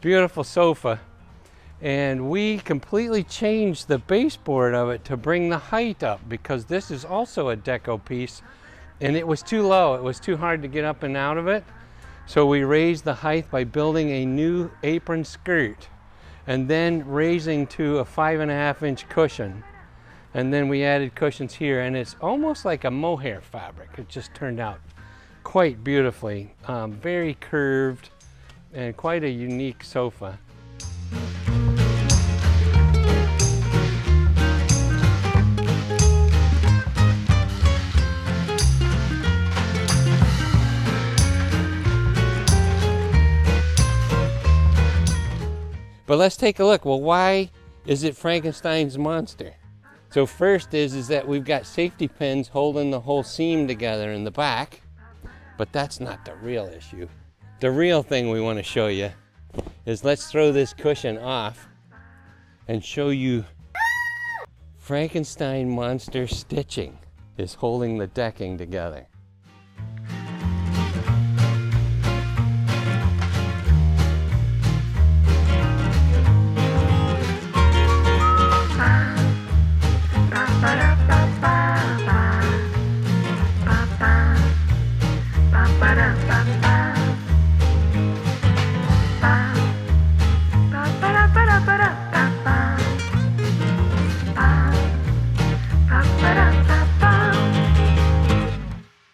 Beautiful sofa. And we completely changed the baseboard of it to bring the height up, because this is also a deco piece and it was too low. It was too hard to get up and out of it. So we raised the height by building a new apron skirt and then raising to a 5.5-inch cushion. And then we added cushions here, and it's almost like a mohair fabric. It just turned out quite beautifully. Very curved and quite a unique sofa. But let's take a look. Well, why is it Frankenstein's monster? So first is that we've got safety pins holding the whole seam together in the back, but that's not the real issue. The real thing we want to show you is, let's throw this cushion off and show you Frankenstein monster stitching is holding the decking together.